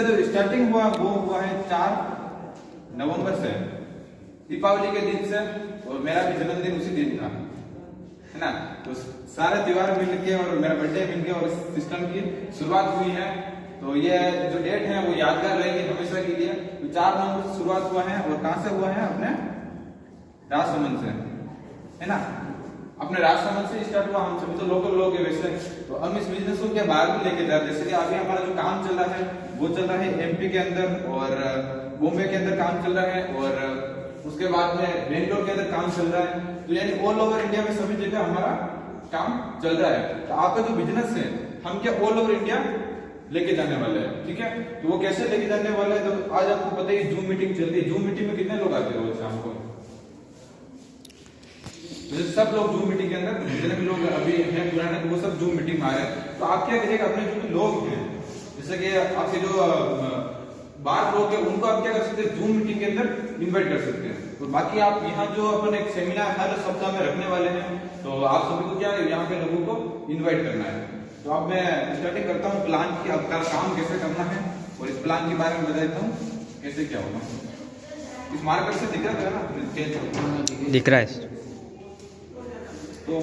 जो स्टार्टिंग हुआ वो हुआ है 4 नवंबर से, दीपावली के दिन से, और मेरा भी जन्मदिन उसी दिन था, है ना। तो सारे त्योहार मिलके और मेरा बर्थडे मिलके और सिस्टम की शुरुआत हुई है। तो ये जो डेट है वो यादगार रहेगी हमेशा के लिए। तो 4 नवंबर से शुरुआत हुआ है और कहां से हुआ है? अपने राजसमंद से, है ना। अपने राजसमंद से स्टार्ट हुआ। हम सभी तो लोकल लोग हैं वैसे, तो हम इस बिजनेस को क्या बाहर भी लेके जा रहे हैं। जैसे कि अभी हमारा जो काम चल रहा है वो चल रहा है एमपी के अंदर और बॉम्बे के अंदर काम चल रहा है, और उसके बाद में बेंगलोर के अंदर काम चल रहा है। तो यानी ऑल ओवर इंडिया में सभी जगह हमारा काम चल रहा है। तो आपका जो बिजनेस है हम क्या ऑल ओवर इंडिया लेके जाने वाले हैं, ठीक है। तो वो कैसे लेके जाने वाले हैं? तो आज आपको पता ही जूम मीटिंग चल रही है। जूम मीटिंग में कितने लोग आते हैं रोज शाम को? तो सब लोग जूम मीटिंग के अंदर, जितने भी लोग अभी हैं पुराने, तो वो सब जूम मीटिंग में आ रहे हैं। तो आप क्या करिएगा, अपने जो भी लोग हैं, जैसे कि आपके जो बाहर लोग हैं उनको आप क्या कर सकते हैं, जूम मीटिंग के अंदर इन्वाइट कर सकते हैं। तो बाकी आप यहाँ जो अपन एक सेमिनार हर सप्ताह में रखने वाले हैं, तो आप सभी को क्या है यहाँ पे लोगों को इन्वाइट करना है। तो अब मैं स्टार्टिंग करता हूँ प्लान की, आपका काम कैसे करना है और इस प्लान के बारे में बता देता हूँ कैसे क्या होगा। इस मार्कर से दिख रहा है ना? दिख रहा है। तो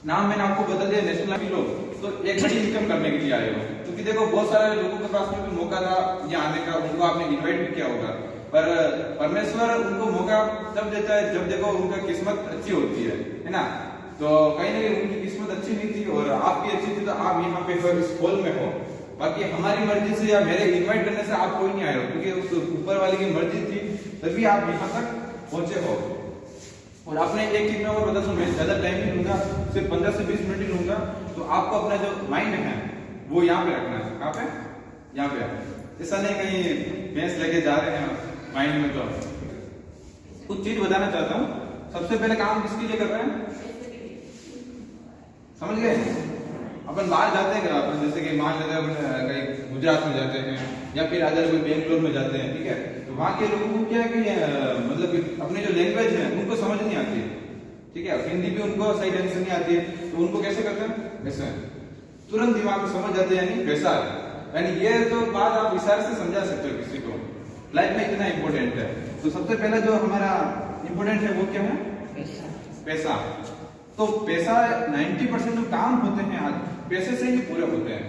नाम मैंने आपको बता दिया, नेशनल लोग तो एक बड़ी इनकम करने के लिए आए हो, क्योंकि देखो बहुत सारे लोगों के पास में भी मौका था यहाँ आने का, उनको आपने इनवाइट भी किया होगा, पर परमेश्वर उनको मौका तब देता है जब देखो उनका किस्मत अच्छी होती है ना। तो कहीं ना कहीं उनकी किस्मत अच्छी नहीं थी और आपकी अच्छी थी, तो आप यहाँ पे हो, इस हॉल में हो। बाकी हमारी मर्जी से या मेरे इन्वाइट करने से आप कोई नहीं आए हो, क्योंकि उस ऊपर वाले की मर्जी थी तभी आप यहाँ तक पहुंचे हो। और आपने एक चीज में और बता दूं, मैं ज्यादा टाइम नहीं लूंगा, सिर्फ 15 से 20 मिनट ही लूंगा। तो आपको अपना जो माइंड है वो यहाँ पे रखना है। कहाँ पे? यहाँ पे। ऐसा नहीं कहीं भैंस लेके जा रहे हैं माइंड में। तो कुछ चीज बताना चाहता हूँ। सबसे पहले काम किसके लिए कर रहे हैं, समझ गए? अपन बाहर जाते हैं, अपन जैसे कि मान लेते हैं कहीं गुजरात में जाते हैं या फिर अदर कोई बेंगलोर में जाते हैं, ठीक है। तो वहां के लोगों को क्या है कि मतलब कि अपनी जो लैंग्वेज है उनको समझ नहीं आती है, ठीक है। हिंदी भी उनको सही ढंग से नहीं आती है, तो उनको कैसे करते हैं? ऐसे तुरंत दिमाग में समझ जाते हैं, यानी पैसा है। यानी ये तो बात आप इशारे से समझा सकते हो किसी को, लाइफ में इतना इंपॉर्टेंट है। तो सबसे पहला जो हमारा इंपॉर्टेंट है वो क्या है? पैसा। तो पैसा 90% जो काम होते हैं आज पैसे से ही पूरे होते हैं।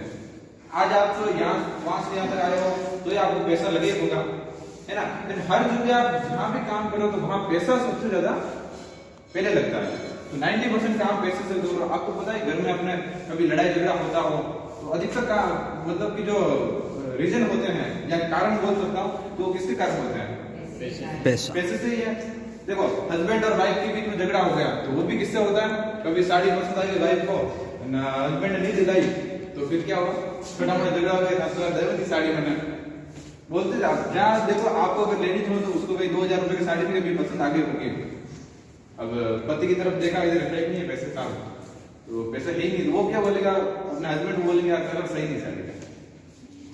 आज आप तो यहाँ वहां से यहाँ तक आए हो तो आपको पैसा लगे होगा, है ना। लेकिन हर जगह आप जहाँ भी काम करो तो वहां पैसा सबसे ज्यादा पहले लगता है। तो 90% काम पैसे से दूर। आपको पता है घर में अपने कभी लड़ाई झगड़ा होता हो तो अधिकतर का मतलब कि जो रीजन होते हैं या कारण बोल सकता हूँ, तो किसके कारण होते हैं? पैसे से ही है। देखो हस्बैंड और वाइफ के बीच में झगड़ा हो गया तो वो भी किससे होता है? कभी साड़ी पसंद आई वाइफ को, हस्बैंड ने नहीं दिलाई, तो फिर क्या होगा? छोटा मोटा झगड़ा हो गया, साड़ी मैंने बोलते जहाँ देखो आपको अगर लेडीज हो तो उसको भाई 2000 रुपए की साड़ी भी पसंद आगे होगी। अब पति की तरफ देखा, इधर रिफ्लेक्ट नहीं है पैसे का, तो पैसा है ही नहीं, तो वो क्या बोलेगा? अपने हस्बैंड को बोलेंगे यार कलर सही नहीं साड़ी का।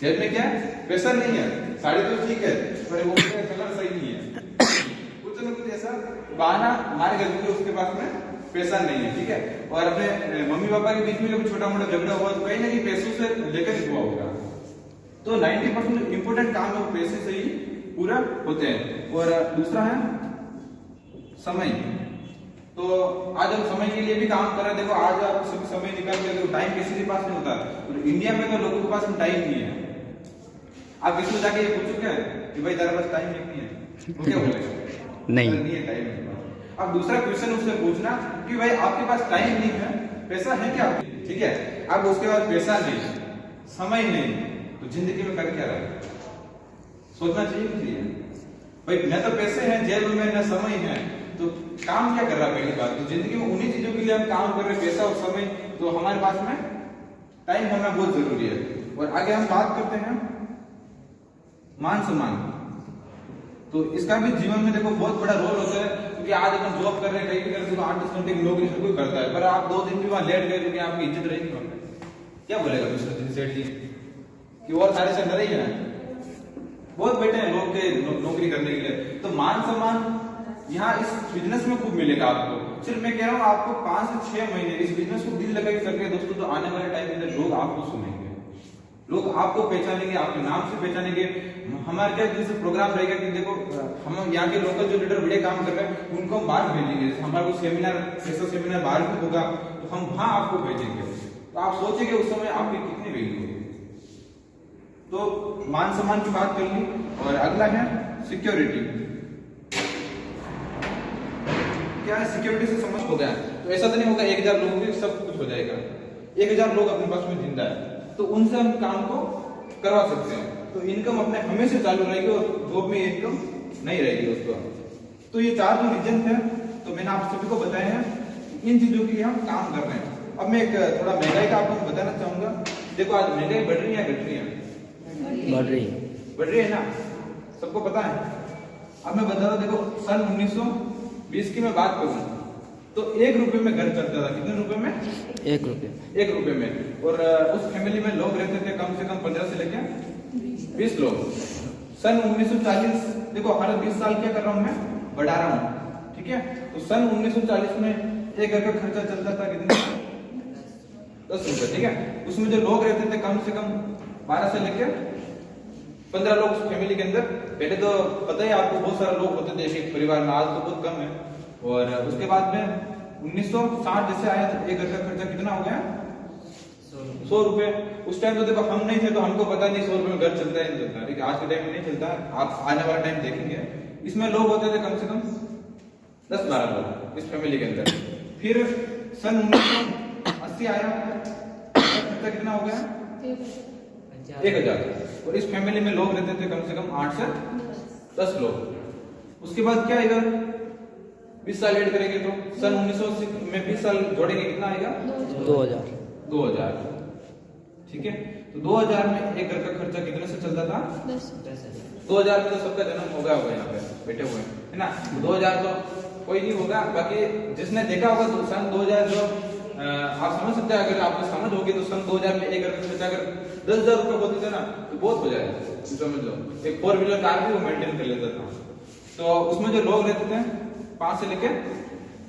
जेब में क्या है? पैसा नहीं है, साड़ी तो ठीक है पर वो कलर सही नहीं है। कुछ ना कुछ ऐसा बहाना मारेगा क्योंकि उसके पास में पैसा नहीं है, ठीक है। और अपने मम्मी पापा के बीच में कोई छोटा मोटा झगड़ा हुआ तो कहीं ना कहीं पैसों से लेकर ही हुआ होगा। तो 90% इंपोर्टेंट काम है वो पैसे से ही पूरा होते हैं। और दूसरा है समय। तो आज हम समय के लिए भी काम कर रहे हैं। देखो आज आप समय निकाल के, तो टाइम किसी के पास नहीं होता। तो इंडिया में तो लोगों के पास टाइम नहीं है। आप किसी को जाके ये पूछो क्या कि भाई तेरे पास टाइम नहीं है, वो क्या बोलेगा? नहीं है टाइम। अब दूसरा क्वेश्चन उससे पूछना कि भाई आपके पास टाइम नहीं है, पैसा है क्या? ठीक है। अब उसके बाद पैसा नहीं, समय नहीं, तो जिंदगी में कर क्या रहा है? सोचना चाहिए भाई न तो पैसे हैं जेब में न समय है, तो काम क्या कर रहा है? पहली बात तो जिंदगी में उन्हीं चीजों के लिए हम काम कर रहे हैं, पैसा और समय। तो हमारे पास में टाइम होना बहुत जरूरी है। और आगे हम बात करते हैं मान सम्मान। तो इसका भी जीवन में देखो बहुत बड़ा रोल होता है, क्योंकि आज अपन जॉब कर रहे हैं, कहीं भी कर रहे हैं, तो 8-10 घंटे की नौकरी हर कोई करता है, पर आप 2 दिन भी वहां लेट गए तो क्या आपकी इज्जत रहेगी? क्या बोलेगा दूसरे दिन सेठ जी कि और सारे से अंदर ही है, बहुत बैठे हैं लोग के नौकरी करने के लिए। तो मान सम्मान यहाँ इस बिजनेस में खूब मिलेगा आपको। सिर्फ मैं कह रहा हूँ आपको 5 से 6 महीने इस बिजनेस को दिल लगा करके दोस्तों, तो आने वाले टाइम में लोग आपको सुनेंगे, लोग आपको पहचानेंगे, आपके नाम से पहचानेंगे। हमारे क्या जैसे प्रोग्राम रहेगा कि देखो हम यहाँ के लोकल जो लीडर बड़े काम कर रहे हैं उनको हम बाहर भेजेंगे। जैसे हमारा कोई सेमिनार, ऐसा सेमिनार बाहर भी होगा तो हम वहां आपको भेजेंगे। तो आप सोचेंगे उस समय आपकी कितनी वैल्यू होगी। तो मान सम्मान की बात कर ली। और अगला है सिक्योरिटी। क्या है सिक्योरिटी से समझ हो गया। तो ऐसा तो नहीं होगा 1000 लोगों के सब कुछ हो जाएगा। 1000 लोग अपने पास में जिंदा है तो उनसे हम काम को करवा सकते हैं। तो इनकम अपने हमेशा चालू रहेगी और जॉब में इनकम नहीं रहेगी उसको। तो ये 4 जो रीजन थे तो मैंने आप सभी को बताया है, इन चीजों के लिए हम काम कर रहे हैं। अब मैं एक थोड़ा महंगाई का आपको बताना चाहूंगा। देखो आज महंगाई बढ़ रही है, घट रही है? बढ़ रही है ना, सबको पता है। अब मैं बता रहा हूं, देखो सन 1920 की मैं बात करूं तो 1 रुपए में घर चलता था। कितने रुपए में? 1 रुपए में। और उस फैमिली में लोग रहते थे कम से कम 15 से लेकर 20 लोग। सन 1940 देखो हर 20 साल क्या कर रहा हूं मैं, बढ़ा रहा हूं, ठीक है। तो सन 1940 में एक घर का खर्चा चलता था कितना? 10 रुपए, ठीक है। उसमें जो लोग रहते थे कम से कम 12 से लेकर 15 लोग उस फैमिली के अंदर। पहले तो पता ही आपको बहुत सारे लोग होते थे एक परिवार में, आज तो बहुत कम है। और उसके बाद में 1960 जैसे आया तो एक घर का खर्चा कितना हो गया? 100 रुपए। उस टाइम तो देखो हम नहीं थे तो हमको पता नहीं 100 रुपए में घर चलता है नहीं चलता, ठीक है। आज के टाइम में नहीं चलता, आप आने वाला टाइम देखेंगे। इसमें लोग होते थे कम से कम 10-12 लोग इस फैमिली के अंदर। फिर सन 1980 आया, खर्चा कितना हो गया? 1000। और इस फैमिली में लोग रहते थे कम से कम 8 से 10 लोग। उसके बाद क्या आएगा? 20 साल ऐड करेंगे तो सन 1980 में 20 साल जोड़ेंगे कितना आएगा? 2000, ठीक है। तो 2000 में एक घर का खर्चा कितने से चलता था? 2000 में तो सबका जन्म हो गया होगा यहाँ पे बैठे हुए है ना। 2000 तो कोई नहीं होगा, बाकी जिसने देखा होगा तो सन 2000 जो आप समझ सकते हैं। अगर आपको समझ होगी तो सन 2000 में एक घर का खर्चा अगर 10,000 रुपए होते थे ना तो बहुत हो जाएगा, समझ लो। एक 4 व्हीलर कार भी वो मेंटेन कर लेता था। तो उसमें जो लोग रहते थे 5 से लेकर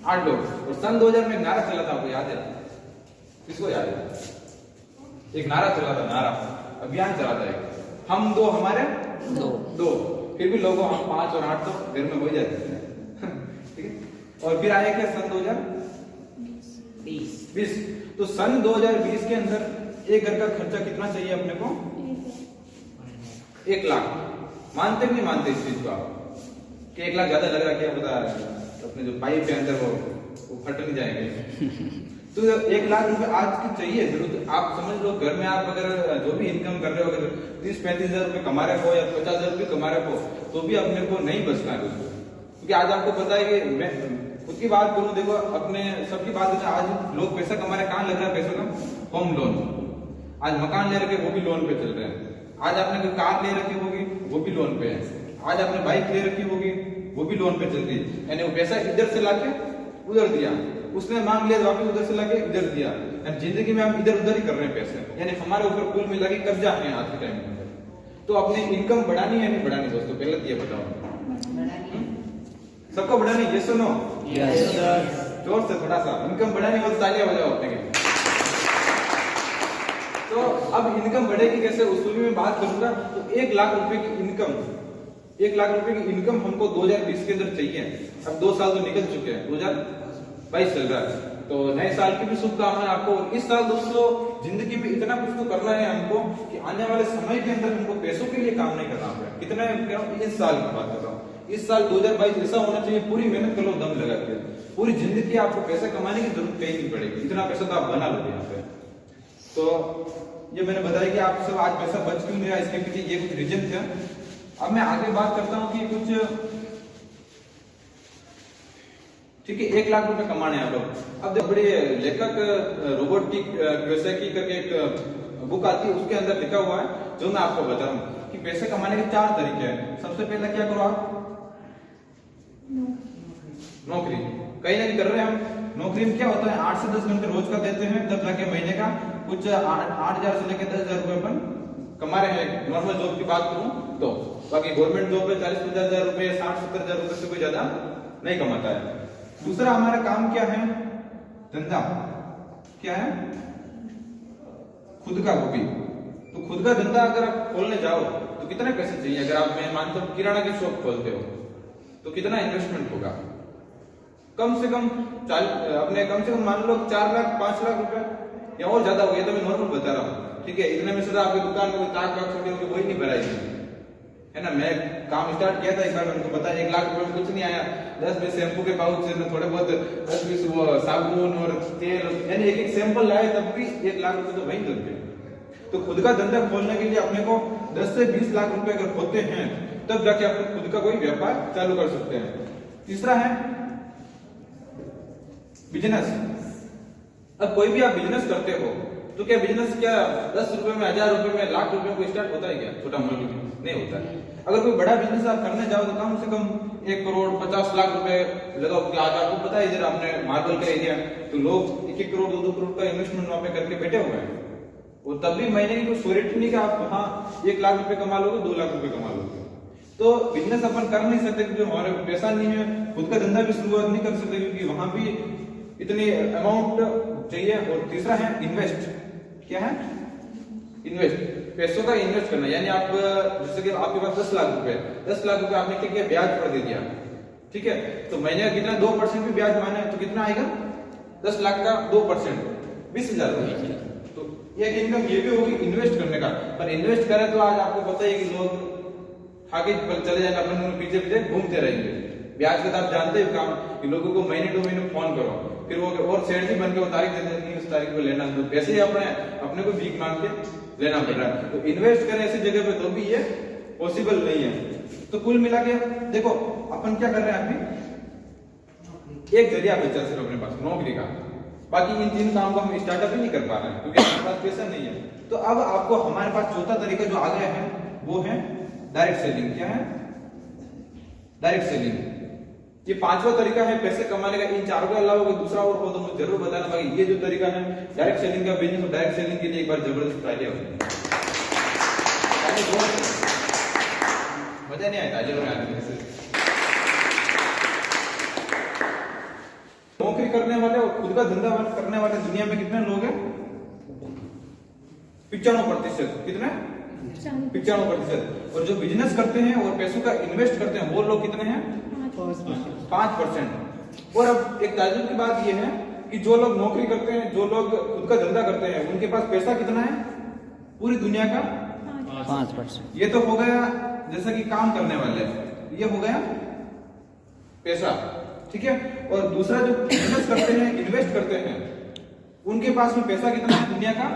8 लोग। और सन 2000 में एक नारा चला था, आपको याद है? किसको याद है? एक नारा चला था, नारा अभियान चला था एक, हम 2 हमारे 2। फिर भी लोगों हम 5 और 8 तो घर में हो ही जाते थे, ठीक है। और फिर आया क्या? सन 2020। तो सन 2020 के अंदर एक घर का खर्चा कितना चाहिए अपने को? 1 लाख। मानते कि नहीं मानते इस चीज को आप कि 1 लाख ज्यादा लग रहा है? क्या पता अपने जो पाइप के अंदर वो फट नहीं जाएंगे। तो 1 लाख रुपए आज की चाहिए जरूर। आप समझ लो घर में आप अगर जो भी इनकम कर रहे हो, अगर 30-35 हजार रुपए कमा रहे हो या 50 हजार रुपए कमा रहे हो तो भी अपने को नहीं बचना है उसको। क्योंकि आज आपको पता है कि मैं खुद की बात करूं, देखो अपने सबकी बात है, आज लोग पैसा कमा रहे, कहां लग रहा है पैसा का? Home loan. आज मकान ले रखे वो भी लोन पे चल रहे हैं। आज आपने कोई कार ले रखी होगी वो भी लोन पे है। आज आपने बाइक ले रखी होगी वो भी लोन पे चल रही है। यानी वो पैसा इधर से लाके उधर दिया, उसने मांग लिया वापस उधर से लाके इधर दिया। जिंदगी में हम इधर उधर ही कर रहे हैं पैसे, यानी हमारे ऊपर कुल मिला के कर्जा है आज के टाइम में। तो अपनी इनकम बढ़ानी है नहीं बढ़ानी दोस्तों? पहले ये बताओ, सबको बढ़ानी? ये सुनो जोर से थोड़ा सा इनकम बढ़ानी हो तो तालियां बजाओ अपने के। तो अब इनकम बढ़ेगी कैसे उस पर भी मैं बात करूंगा। तो 1 लाख रुपए की इनकम, 1 लाख रुपए की इनकम हमको 2020 के अंदर चाहिए। अब 2 साल तो निकल चुके हैं, 2022 चल रहा है। तो नए साल की भी शुभकामनाएं आपको। इस साल दोस्तों जिंदगी में इतना कुछ तो करना है हमको कि आने वाले समय के अंदर हमको पैसों के लिए काम नहीं करना पड़े। कितना इस साल की बात कर रहा हूँ, इस साल 2022 ऐसा होना चाहिए, पूरी मेहनत करो दम लगा के, पूरी जिंदगी आपको पैसा कमाने की जरूरत कहीं नहीं पड़ेगी। इतना पैसा तो आप बना लो यहाँ पे। तो ये मैंने बताया कि आप सब आज पैसा बच क्यों नहीं रहा, इसके पीछे ये कुछ रीजन थे। अब मैं आगे बात करता हूँ कि कुछ, ठीक है, 1 लाख रुपए कमाने हैं आप लोग। अब बड़े लेखक रोबोटिक क्योसाकी करके एक बुक आती है, उसके अंदर लिखा हुआ है जो मैं आपको बता रहा हूँ कि पैसे कमाने के 4 तरीके हैं। सबसे पहला क्या करो आप? नौकरी। कहीं ना कहीं कर रहे हैं हम। नौकरी में क्या होता है, 8 से 10 घंटे रोज का देते हैं, तब जाके महीने का कुछ 8,000 से लेकर 10,000 रुपए अपन कमा रहे हैं। नॉर्मल जॉब की बात करूं तो बाकी गवर्नमेंट जॉब में 40-50 हजार रुपए, 60-70 हजार रुपए से कोई ज्यादा नहीं कमाता है। दूसरा हमारा काम क्या है? धंधा। क्या है? खुद का, वो भी तो खुद का धंधा अगर आप खोलने जाओ तो कितने पैसे चाहिए? अगर आप मैं मानता हूँ किराना की शॉप खोलते हो तो कितना इन्वेस्टमेंट होगा? कम से कम कम से कम मान लो 4 लाख 5 लाख रुपए या और ज्यादा हो गया, तो मैं नॉर्मल बता रहा हूँ, ठीक है। इतने में से आपकी दुकान में 4 लाख छोटी होगी, वही नहीं भराएगी, है ना। मैं काम स्टार्ट किया था एक बार, उनको पता 1 लाख रुपए में कुछ नहीं आया। 10-20 शैम्पू के पाउच से थोड़े बहुत 10-20 वो साबुन और तेल, यानी एक सैंपल लाए तब भी 1 लाख रुपए तो वहीं लग गए। तो खुद का धंधा खोलने के लिए अपने को 10 से 20 लाख रुपए अगर होते हैं तब जाके आप खुद का कोई व्यापार चालू कर सकते हैं। तीसरा है बिजनेस। अब कोई भी आप बिजनेस करते हो तो क्या बिजनेस क्या 10 रुपए में, 1000 रुपए में, लाख रुपए में स्टार्ट होता है क्या? छोटा मोटा नहीं होता है। अगर कोई बड़ा बिजनेस आप करने जाओ तो कम से कम 1 करोड़ 50 लाख रुपए लगाओ। आज आपको पता है इधर हमने मार्बल का एरिया, तो लोग 1-1 करोड़ 2-2 करोड़ का इन्वेस्टमेंट वहां पे करके बैठे हुए हैं। और तब भी महीने की कोई श्योरिटी नहीं कि आप वहां 1 लाख रुपए कमा लोगे, 2 लाख रुपए कमा लोगे। तो बिजनेस अपन कर नहीं सकते क्योंकि हमारे पैसा नहीं है। खुद का धंधा भी शुरुआत नहीं कर सकते क्योंकि वहां भी इतनी अमाउंट चाहिए। और तीसरा है इन्वेस्ट। क्या है? इन्वेस्ट, पैसों का इन्वेस्ट करना। यानी आप जैसे कि आपके पास 10 लाख रुपए, 10 लाख रुपए आपने क्या किया? ब्याज पर दे दिया, ठीक है। तो महीने का कितना? 2% भी ब्याज माने तो कितना आएगा? 10 लाख का 2% 20,000 रुपए। तो एक इनकम ये भी होगी इन्वेस्ट करने का। पर इन्वेस्ट करें तो आज आपको पता है कि लोग आगे चले जाएंगे, अपन पीछे पीछे घूमते रहेंगे। ब्याज का तो आप जानते हो काम कि लोगों को महीने 2 महीने फोन करो, फिर वो और सेठ जी बन के वो तारीख दे देंगे, उस तारीख पे लेना। तो पैसे ही अपने को भीख मांग के लेना पड़ रहा है। तो इन्वेस्ट करें ऐसी जगह पे तो भी ये पॉसिबल नहीं है। तो कुल मिला के देखो अपन क्या कर रहे हैं, अभी एक जरिया बचा सिर्फ अपने पास नौकरी का। बाकी इन 3 काम को हम स्टार्टअप ही नहीं कर पा रहे हैं क्योंकि हमारे पास पैसा नहीं है। तो अब आपको हमारे पास चौथा तरीका जो आ गया है वो है डायरेक्ट सेलिंग। क्या है? Direct selling. ये 5वां तरीका है पैसे कमाने का। इन 4 के अलावा कोई दूसरा और हो तो मुझे जरूर बताना। भाई ये जो तरीका है डायरेक्ट सेलिंग का बिजनेस, और डायरेक्ट सेलिंग के लिए एक बार जबरदस्त आइडिया होती है। मजा नहीं आता नौकरी करने वाले और खुद का धंधा करने वाले दुनिया में कितने लोग हैं? 95%। कितने? 95%। और जो बिजनेस करते हैं और पैसों का इन्वेस्ट करते हैं वो लोग कितने हैं? 5%। और अब एक ताज्जुब की बात यह है कि जो लोग नौकरी करते हैं, जो लोग खुद का धंधा करते हैं, उनके पास पैसा कितना है? पूरी दुनिया का 5%। ये तो हो गया जैसा कि काम करने वाले, ये हो गया पैसा, ठीक है। और दूसरा जो बिजनेस करते हैं, इन्वेस्ट करते हैं, उनके पास में पैसा कितना है? दुनिया का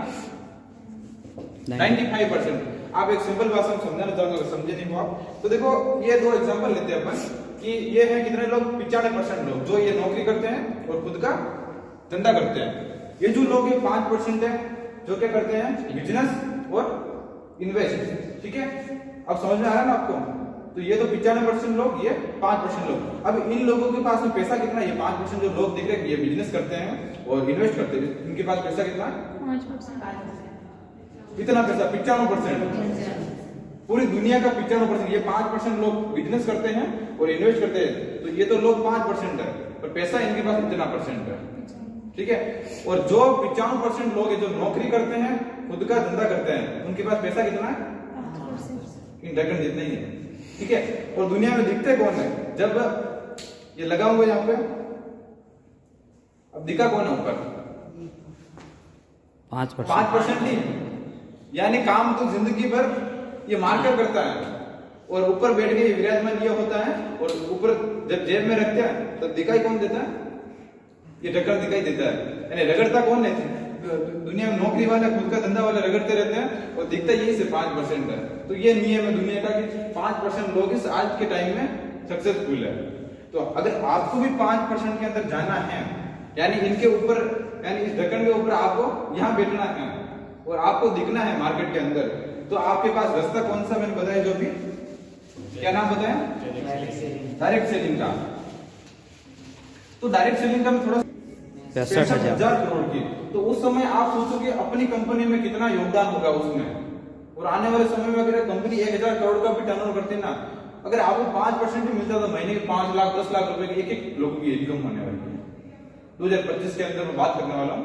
95%। आप एक सिंपल भाषा में समझाना चाहूंगा, अगर समझे नहीं हो आप तो देखो ये 2 एग्जांपल लेते हैं अपन कि ये है कितने लोग? 95% लोग जो ये नौकरी करते हैं और खुद का धंधा करते हैं। ये जो लोग ये 5% है जो क्या करते हैं? बिजनेस और इन्वेस्ट, ठीक है। अब समझ में आ रहा है ना आपको? तो ये तो 95% लोग, ये 5% लोग। अब इन लोगों के पास में पैसा कितना है? ये 5% जो लोग दिख रहे हैं ये बिजनेस करते हैं और इन्वेस्ट करते हैं, इनके पास पैसा कितना है? 5%। कितना पैसा? 95%। पूरी दुनिया का 95%। ये 5% लोग बिजनेस करते हैं और इन्वेस्ट करते हैं, तो ये तो लोग 5% है, पर पैसा इनके पास इतना % है, ठीक है। और जो 95% लोग है जो नौकरी करते हैं, खुद का धंधा करते हैं, उनके पास पैसा कितना है? 5%। इन ढक्कन जितना ही है, ठीक है। और दुनिया में दिखते कौन है? जब ये लगा हुआ यहाँ पे, अब दिखा कौन है ऊपर? 5% नहीं, यानी काम तो जिंदगी भर ये मार्केट करता है और ऊपर बैठ के विराजमान ये होता है, और ऊपर जब जेब में रखते हैं तो दिखाई कौन देता है? ये ढक्कन दिखाई देता है। यानी रगड़ता कौन है? दुनिया में नौकरी वाले, खुद का धंधा वाले रगड़ते रहते हैं और दिखता यही से 5% है। तो ये नियम है दुनिया का कि 5% लोग इस आज के टाइम में सक्सेसफुल है। तो अगर आपको भी 5% के अंदर जाना है, यानी इनके ऊपर, यानी इस ढक्कन के ऊपर आपको यहाँ बैठना है और आपको दिखना है मार्केट के अंदर, तो आपके पास रास्ता कौन सा मैंने बताया? जो भी क्या नाम बताया? डायरेक्ट सेलिंग का। तो डायरेक्ट सेलिंग का मैं थोड़ा 65,000 करोड़ की, तो उस समय आप सोचो कि अपनी कंपनी में कितना योगदान होगा उसमें, और आने वाले समय में अगर कंपनी 1,000 करोड़ का भी टर्नओवर करती ना, अगर आपको 5% भी मिलता तो महीने के 5 लाख 10 लाख रुपए की एक लोगों की इनकम होने वाली है। 2025 के अंदर मैं बात करने वाला हूँ।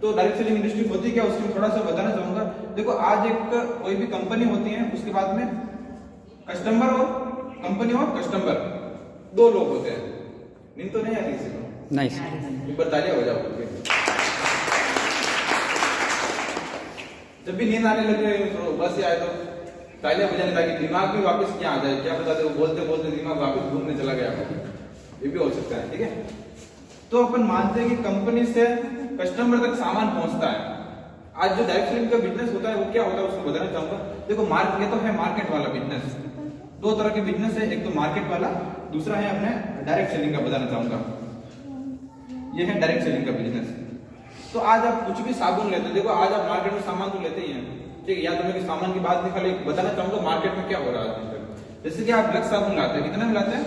तो डायरेक्ट सेलिंग इंडस्ट्री होती क्या, उसमें थोड़ा सा बताना चाहूंगा। देखो आज एक कोई भी कंपनी होती है, उसके बाद में कस्टमर और कंपनी और कस्टमर दो लोग होते हैं। नींद तो नहीं आती किसी को? नहीं ऊपर तालियां हो जाओ। जब भी नींद आने लगे तो बस से आए तो तालियां बजाने, ताकि दिमाग भी वापस क्या आ जाए, क्या बताते हो, बोलते बोलते दिमाग वापस घूमने चला गया, ये भी हो सकता है। ठीक है, तो अपन मानते हैं कि कंपनी से कस्टमर तक सामान पहुंचता है। आज जो डायरेक्ट सेलिंग का बिजनेस होता है वो क्या होता है उसको बताना चाहूंगा। देखो मार्केट, ये तो है मार्केट वाला बिजनेस। दो तरह के बिजनेस है, एक तो मार्केट वाला, दूसरा है अपने डायरेक्ट सेलिंग का बताना चाहूंगा। ये है डायरेक्ट सेलिंग का बिजनेस। तो आज आप कुछ भी साबुन लेते हो, देखो आज आप मार्केट में सामान तो लेते ही हैं, ठीक है, या तो मैं सामान की बात नहीं, खाली बताना चाहूंगा मार्केट में क्या हो रहा है। जैसे कि आप लक्स साबुन लाते हैं, कितने में लाते हैं?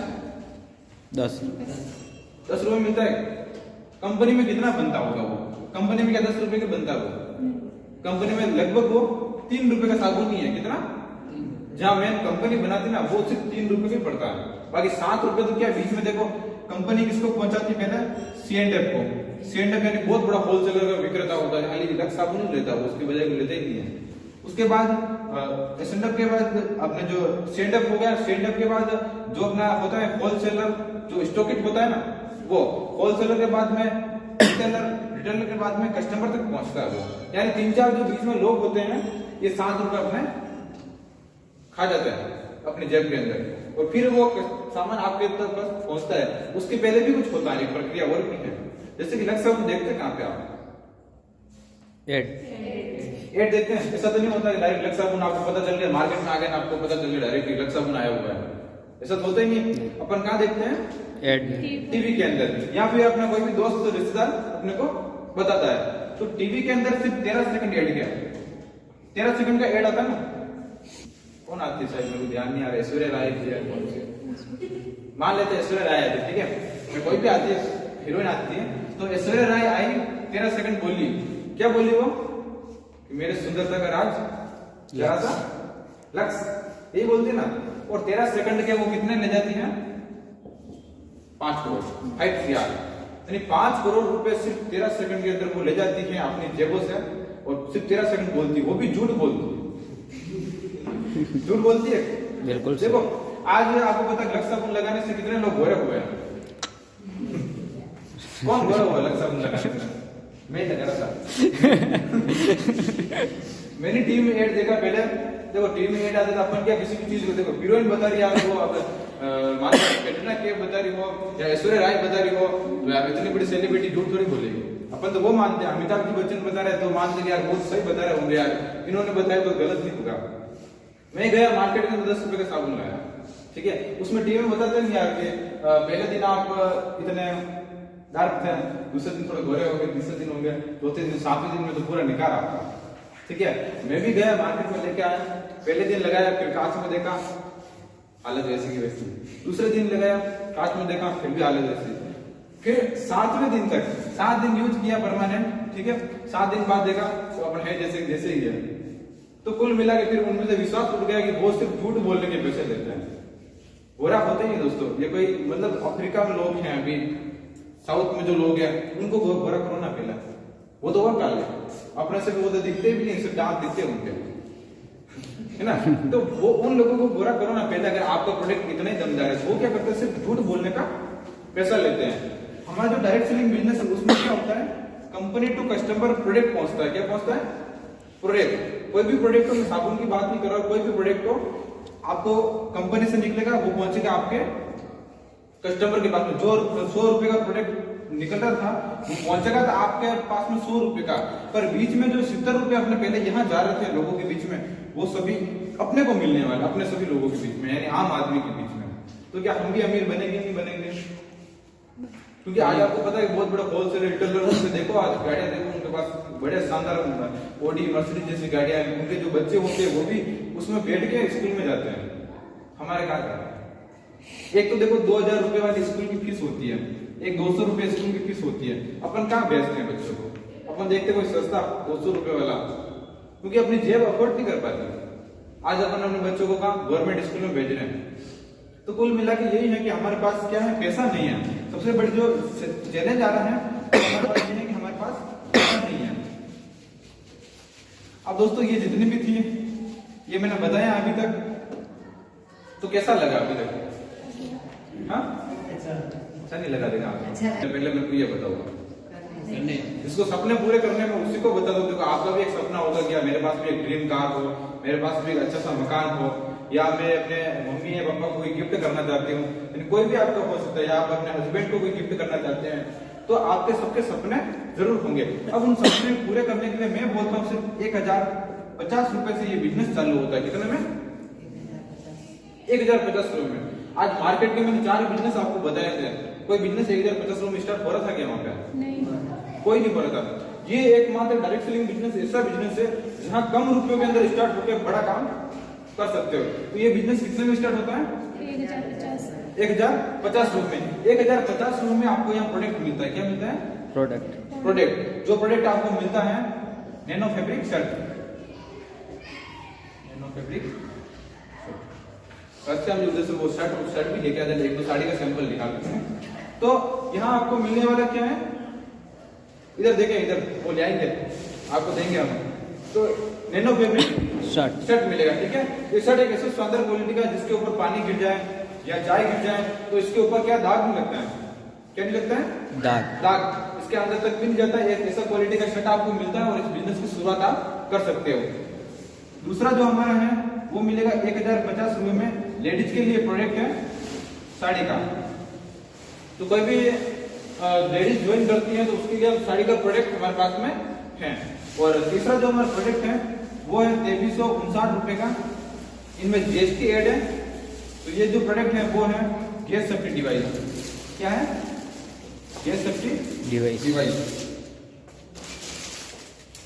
10 रुपए मिलता है। कंपनी में कितना बनता होगा वो? कंपनी में क्या 10 रुपए का बनता है वो? कंपनी में लगभग वो 3 रुपए का साबुन ही है। कितना? जहां मेन कंपनी बनाती है ना, वो सिर्फ 3 रुपए का पड़ता है, बाकी 7 रुपए तो क्या बीच में। देखो कंपनी किसको पहुंचाती है पहले? C&F को। C&F यानी बहुत बड़ा होलसेलर का विक्रेता होता है, खाली लक्स साबुन नहीं लेता वो, उसकी बजाय लेते ही नहीं है। उसके बाद S&F के बाद अपने जो C&F हो गया, C&F के बाद जो अपना होता है होलसेलर, जो स्टॉकिट होता है ना, वो होलसेलर के बाद में रिटेलर, रिटेलर के बाद में कस्टमर तक पहुंचता है वो। यानी 3-4 जो बीच में लोग होते हैं, ये 7 रुपए अपने खा जाते हैं अपने जेब के अंदर, और फिर वो सामान आपके तक बस पहुंचता है। उसके पहले भी कुछ होता है, प्रक्रिया और भी है। जैसे कि लक्स साबुन देखते हैं कहां पे आप? एड देखते हैं। ऐसा तो नहीं होता कि डायरेक्ट लक्स साबुन आपको पता चल गया, मार्केट में आ गया ना, आपको पता चल गया डायरेक्ट लक्स साबुन आया हुआ है, ऐसा तो होता ही नहीं। अपन कहां देखते हैं? एड, टीवी के अंदर, या फिर अपना कोई भी दोस्त रिश्तेदार अपने को बताता है, तो टीवी के अंदर सिर्फ 13 सेकंड एड गया, 13 सेकंड का एड आता है ना। कौन आती है शायद, मेरे को ध्यान नहीं आ रहा, ऐश्वर्या राय जी है कौन से, मान लेते हैं ऐश्वर्या राय आती है, ठीक है, कोई भी आती है, हीरोइन आती है, तो ऐश्वर्या राय आई, 13 सेकंड बोली, क्या बोली वो? कि मेरे सुंदरता का राज क्या था? लक्स, यही बोलती ना। और 13 सेकंड के वो कितने ले जाती हैं? 5 करोड़, 5 CR, यानी 5 करोड़ रुपए सिर्फ 13 सेकंड के अंदर वो ले जाती है अपनी जेबों से, और सिर्फ 13 सेकंड बोलती, वो भी झूठ बोलती है। झूठ बोलती है बिल्कुल। देखो आज आपको पता है लक्स साबुन लगाने से कितने लोग गोरे हुए हैं? कौन गोरा हुआ लक्स साबुन लगाने से? मैं लगा रहा था। मैंने टीवी में एड देखा पहले। देखो टीवी में एड आता था, अपन क्या किसी भी चीज को, देखो हीरोइन बता रही है आपको, मान लो कैटरीना कैफ बता रही हो या ऐश्वर्या राय बता रही हो, तो यार इतनी बड़ी सेलिब्रिटी झूठ थोड़ी बोलेगी। अपन तो वो मानते हैं, अमिताभ जी बच्चन बता रहे हैं तो मानते हैं यार बहुत सही बता रहे होंगे यार, इन्होंने बताया तो गलत नहीं होगा। मैं गया मार्केट में 10 रुपए का साबुन लाया, ठीक है, उसमें टीवी में बताते नहीं यार कि पहले दिन आप इतने डार्क थे, दूसरे दिन थोड़े गोरे हो गए, तीसरे दिन होंगे, चौथे दिन, 7वें दिन में तो पूरा निखार आपका, ठीक है। मैं भी गया मार्केट में लेके आया, पहले दिन लगाया, फिर कांच में देखा हालत वैसी की वैसी, दूसरे दिन लगाया कांच में देखा फिर भी हालत वैसी, फिर 7वें दिन तक 7 दिन यूज किया परमानेंट, ठीक है, 7 दिन बाद देखा तो अपन है जैसे ही है। तो कुल मिला के फिर उनमें से विश्वास उठ गया कि वो सिर्फ झूठ बोलने के पैसे देते हैं, गोरा होते ही दोस्तों। ये कोई मतलब अफ्रीका में लोग हैं, अभी साउथ में जो लोग हैं उनको गोरा करो ना पहला, वो तो और काले, अपने से वो तो दिखते भी नहीं, सिर्फ दांत दिखते उनके, है ना। तो वो उन लोगों को गोरा करो ना पहले। अगर आपका प्रोडक्ट इतना ही दमदार है, वो क्या करते हैं, सिर्फ झूठ बोलने का पैसा लेते हैं। हमारा जो डायरेक्ट सेलिंग बिजनेस है उसमें क्या होता है, कंपनी टू कस्टमर प्रोडक्ट पहुंचता है। क्या पहुंचता है? प्रोडक्ट। कोई भी प्रोडक्ट हो, मैं साबुन की बात नहीं कर रहा, कोई भी प्रोडक्ट हो आपको कंपनी से निकलेगा, वो पहुंचेगा आपके कस्टमर के पास में। जो 100 रुपए का प्रोडक्ट निकल रहा था वो पहुंचेगा था आपके पास में 100 रुपए का, पर बीच में जो 70 रुपए अपने पहले यहाँ जा रहे थे लोगों के बीच में, वो सभी अपने को मिलने वाले, अपने सभी लोगों के बीच में, यानी आम आदमी के बीच में। तो क्या हम भी अमीर बनेंगे? नहीं बनेंगे, क्योंकि आज आपको पता है बहुत बड़ा होलसेल रिटेलर से देखो, आज गाड़ियां देखो उनके पास बड़े शानदार ऑडी मर्सिडीज जैसी गाड़ियां हैं, उनके जो बच्चे होते हैं वो भी उसमें बैठ के स्कूल में जाते हैं। हमारे कहा था एक तो देखो 2000 रुपए वाली स्कूल की फीस होती है, एक 200 रुपए स्कूल की फीस होती है। अपन कहाँ भेजते हैं बच्चों को? अपन देखते कोई सस्ता 200 रुपए वाला, क्योंकि अपनी जेब अफोर्ड नहीं कर पाती। आज अपन अपने बच्चों को कहाँ गवर्नमेंट स्कूल में भेज रहे हैं। तो कुल मिला के यही है कि हमारे पास क्या है, पैसा नहीं है। सबसे बड़ी जो चैलेंज आ रहा है हमारे पास ये है कि हमारे पास पैसा नहीं है। अब दोस्तों ये जितनी भी थी ये मैंने बताया अभी तक, तो कैसा लगा अभी तक? हाँ अच्छा नहीं लगा देगा आपको? पहले मेरे को ये बताओ, इसको सपने पूरे करने में उसी को बता दो। देखो आपका भी एक सपना होगा कि मेरे पास भी एक ड्रीम कार हो, मेरे पास भी एक अच्छा सा मकान हो, या मैं अपने मम्मी या पापा को कोई गिफ्ट करना चाहती हूँ, कोई भी आपका हो सकता है, या आप अपने हस्बैंड को कोई गिफ्ट करना चाहते हैं, तो आपके सबके सपने जरूर होंगे। अब उन सपने पूरे करने के लिए मैं बोलता हूँ सिर्फ 1050 रुपए से ये बिजनेस चालू होता है। कितने में? 1050 रुपए में। आज मार्केट के मैंने 4 बिजनेस आपको बताए थे, कोई बिजनेस 1050 रुपए में स्टार्ट हो रहा था क्या वहां पे? नहीं, कोई नहीं हो रहा था। ये एकमात्र डायरेक्ट सेलिंग बिजनेस ऐसा बिजनेस है जहां कम रुपयों के अंदर स्टार्ट होकर बड़ा काम कर सकते हो। तो ये बिजनेस कितने में स्टार्ट होता है? 1050 रुपए में। 1050 रुपए में आपको यहाँ प्रोडक्ट मिलता है। क्या मिलता है? प्रोडक्ट। जो प्रोडक्ट आपको मिलता है nano fabric shirt. Nano fabric अच्छा, हम उधर से वो शर्ट भी लेके आते हैं, एक दो साड़ी का सैंपल निकालते हैं। तो यहाँ आपको मिलने वाला क्या है? इधर देखें, इधर वो ले आएंगे आपको देंगे हम। तो नैनो फैब्रिक शर्ट मिलेगा, ठीक है। ये शर्ट एक ऐसे शानदार क्वालिटी का जिसके ऊपर पानी गिर जाए या चाय गिर जाए तो इसके ऊपर क्या दाग नहीं लगता है? क्या नहीं लगता है? दाग इसके अंदर तक भी नहीं जाता है। एक ऐसा क्वालिटी का शर्ट आपको मिलता है और इस बिजनेस की शुरुआत आप कर सकते हो। दूसरा जो हमारा है वो मिलेगा 1050 रुपए में। लेडीज के लिए प्रोडक्ट है साड़ी का। तो कोई भी लेडीज ज्वाइन करती है तो उसके लिए साड़ी का प्रोडक्ट हमारे पास में है। और तीसरा जो हमारा प्रोडक्ट है वो है 2359 रुपए का। इनमें जीएसटी ऐड है। तो ये जो प्रोडक्ट है वो है गैस सेफ्टी डिवाइस। क्या है? Gas safety device.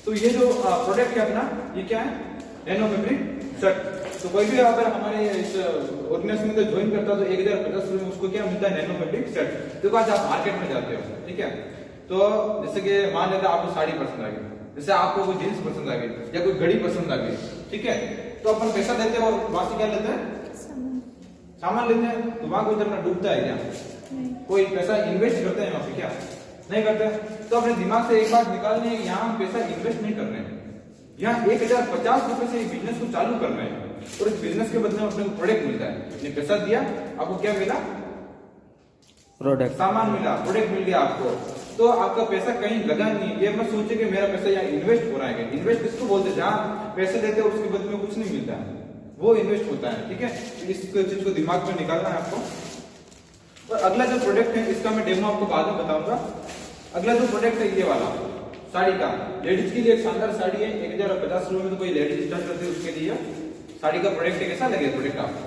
तो ये जो प्रोडक्ट है अपना, ये क्या है? Nano fabric shirt. तो कोई भी अगर हमारे इस ऑर्गेनाइजेशन में ज्वाइन करता है तो 1050 रुपए में उसको क्या मिलता है? Nano fabric shirt. देखो आज आप मार्केट में जाते हो, ठीक है, तो जैसे कि मान लेते आपको साड़ी पसंद आ गई, जैसे आपको कोई जींस पसंद आ गई या कोई घड़ी पसंद आ गई, ठीक है, तो अपन पैसा देते हैं और वहां से क्या लेते हैं? सामान लेते हैं। तो वहां कोई तरह डूबता है क्या? कोई पैसा इन्वेस्ट करते हैं वहां पे? क्या नहीं करते। तो अपने दिमाग से एक बात निकालनी है, यहाँ हम पैसा इन्वेस्ट नहीं कर रहे हैं, यहाँ 1050 रुपए से बिजनेस को चालू कर रहे हैं और इस बिजनेस के बदले में अपने को प्रोडक्ट मिलता है। आपने पैसा दिया, आपको क्या मिला? प्रोडक्ट, सामान मिला, प्रोडक्ट मिल गया आपको। तो आपका पैसा कहीं लगा नहीं। ये मत सोचिए कि मेरा पैसा यहाँ इन्वेस्ट हो रहा है। इन्वेस्ट किसको बोलते हैं? जहाँ पैसे देते हैं उसके बदले में कुछ नहीं मिलता है, वो इन्वेस्ट होता है, ठीक है। इस चीज को दिमाग में निकालना है आपको। और अगला जो प्रोडक्ट है इसका मैं डेमो आपको बाद में बताऊंगा। अगला जो प्रोडक्ट है ये वाला साड़ी का, लेडीज के लिए एक शानदार साड़ी है। 1050 रुपए में तो कोई लेडीज स्टार्ट करती है उसके लिए साड़ी का प्रोडक्ट है। कैसा लगे प्रोडक्ट आपको?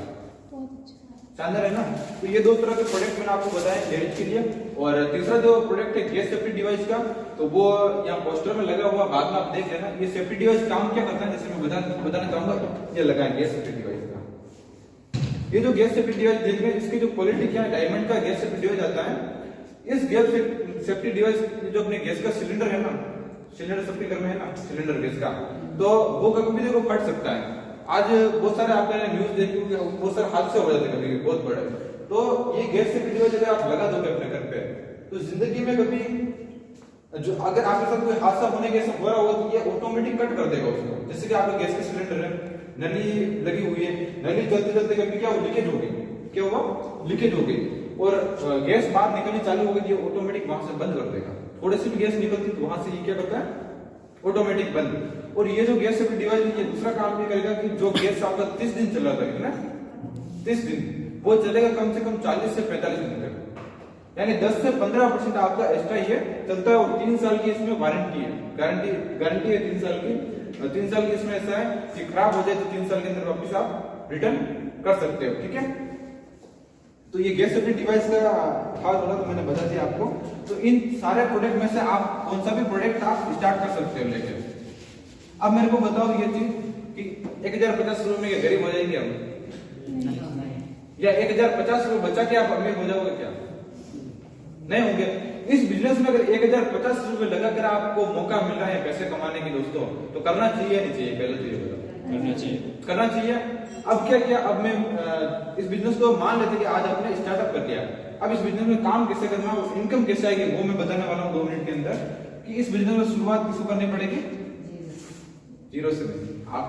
शानदार है ना। तो ये दो तरह के प्रोडक्ट मैंने आपको बताए लेडीज के लिए। और तीसरा जो प्रोडक्ट है गैस सेफ्टी डिवाइस का, तो वो यहाँ पोस्टर में लगा हुआ, बाद में आप देख लेना। ये सेफ्टी डिवाइस काम क्या करता है, जैसे मैं बताना चाहूंगा। ये लगा है गैस सेफ्टी डिवाइस का। ये जो गैस सेफ्टी डिवाइस देख रहे हैं, इसकी जो क्वालिटी क्या है, डायमंड का गैस सेफ्टी डिवाइस आता है। इस गैस सेफ्टी डिवाइस जो अपने गैस का सिलेंडर है ना, सिलेंडर सेफ्टी कर में है ना, सिलेंडर गैस का, तो वो कभी देखो फट सकता है। आज बहुत सारे आपने न्यूज देखी होगी, बहुत सारे हादसे हो जाते हैं कभी बहुत बड़े। तो ये गैस सेफ्टी डिवाइस अगर आप लगा दोगे अपने घर पे, तो जिंदगी में कभी जो अगर आपके साथ कोई हादसा होने के हो रहा होगा तो ये ऑटोमेटिक कट कर देगा उसको। जैसे कि आपका गैस का सिलेंडर है, नली लगी हुई है, नली चलते चलते कभी क्या लीकेज हो गई, क्या हुआ? लीकेज हो गई और गैस बाहर निकलनी चालू हो गई, ये ऑटोमेटिक वहां से बंद कर देगा। थोड़ी सी भी गैस निकलती तो वहां से ये क्या करता है? ऑटोमेटिक बंद। और ये जो गैस सेफ्टी डिवाइस ये दूसरा काम भी करेगा कि जो गैस आपका 30 दिन चल रहा था, कितना 30 दिन, वो चलेगा कम से कम 40 से 45 दिन तक, यानी 10 से 15% आपका एक्स्ट्रा ये चलता है। और 3 साल की इसमें वारंटी है, गारंटी है 3 साल की। 3 साल की इसमें ऐसा है कि खराब हो जाए तो 3 साल के अंदर वापस आप रिटर्न कर सकते हो, ठीक है। तो ये गैस सेफ्टी डिवाइस का था थोड़ा, तो मैंने बता दिया आपको। तो इन सारे प्रोडक्ट में से आप कौन सा भी प्रोडक्ट आप स्टार्ट कर सकते हो लेके। अब मेरे को बताओ ये चीज कि 1050 रुपए में गरीब हो जाएंगे हम, या 1050 रुपए बचा के आप अमीर हो जाओगे? क्या नहीं होंगे। इस बिजनेस में अगर 1050 रुपए लगाकर आपको मौका मिल रहा है पैसे कमाने की दोस्तों, तो करना चाहिए नहीं चाहिए? पहले तो ये बताओ, करना चाहिए। अब क्या किया, अब मैं इस बिजनेस को मान लेते कि आज आपने स्टार्टअप कर दिया। अब इस बिजनेस में काम कैसे करना है, इनकम कैसे आएगी, वो मैं बताने वाला हूँ 2 मिनट के अंदर। कि इस बिजनेस में शुरुआत किसको करनी पड़ेगी? जीरो से नहीं, आप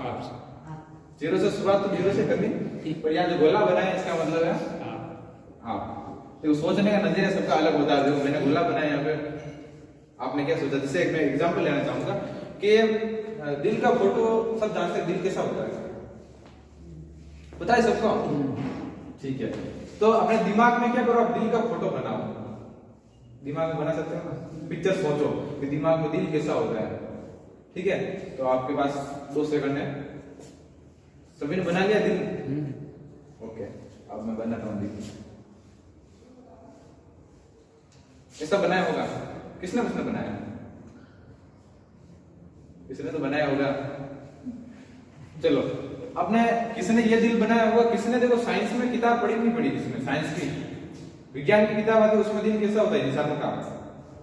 जीरो से शुरुआत तो जीरो से करनी, पर यहाँ जो गोला बना है इसका मतलब है आप। तो सोचने का नजरिया सबका अलग होता है। देखो मैंने गोला बनाया यहाँ पे, आपने क्या सोचा? जैसे एक मैं एग्जांपल लेना चाहूंगा कि दिल का फोटो सब जानते हैं, दिल कैसा होता है पता है सबको? ठीक है, तो अपने दिमाग में क्या करो, आप दिल का फोटो बनाओ। दिमाग में बना सकते हो ना, पिक्चर सोचो कि दिमाग में दिल कैसा होता है। ठीक है, तो आपके पास 2 सेकंड है। सभी ने बना लिया दिल? ओके, अब मैं बनाता हूं दिल। ऐसा बनाया होगा, किसने बनाया? किसने तो बनाया होगा। चलो, अपने किसने ये दिल बनाया होगा? किसने देखो साइंस में किताब पढ़ी नहीं पढ़ी? जिसमें साइंस की विज्ञान की किताब आती है उसमें दिल कैसा होता है, निशानों का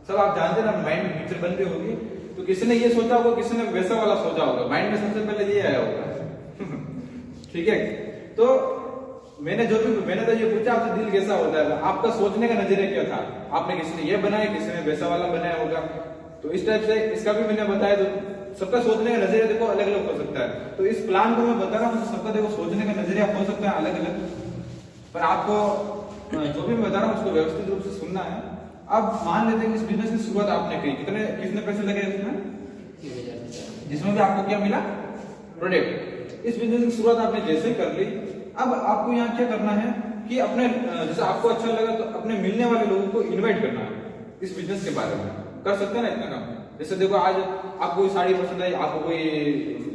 सब आप जानते ना, माइंड में पिक्चर बन रही होगी। तो किसने ये सोचा होगा, किसने वैसा वाला सोचा होगा, माइंड में सबसे पहले ये आया होगा। ठीक है, तो मैंने तो ये पूछा आपसे दिल कैसा होता है, आपका सोचने का नजरिया क्या था? आपने किसने ये बनाया, किसने वैसा वाला बनाया होगा। तो इस टाइप से इसका भी मैंने बताया। तो सबका सोचने का नजरिया देखो अलग अलग हो सकता है। तो इस प्लान को मैं बता रहा हूँ, सबका देखो सोचने का नजरिया हो सकता है अलग अलग, पर आपको जो भी मैं बता रहा हूँ उसको व्यवस्थित रूप से सुनना है। अब मान लेते हैं कि इस बिजनेस की शुरुआत आपने की, कितने पैसे लगे इसमें? जिसमें भी आपको क्या मिला? प्रोडक्ट। इस बिजनेस की शुरुआत आपने जैसे कर ली, अब आपको यहाँ क्या करना है कि अपने जैसे आपको अच्छा लगा तो अपने मिलने वाले लोगों को इनवाइट करना है इस बिजनेस के बारे में। कर सकते हैं ना इतना काम? जैसे देखो आज आपको कोई साड़ी पसंद आई, आपको कोई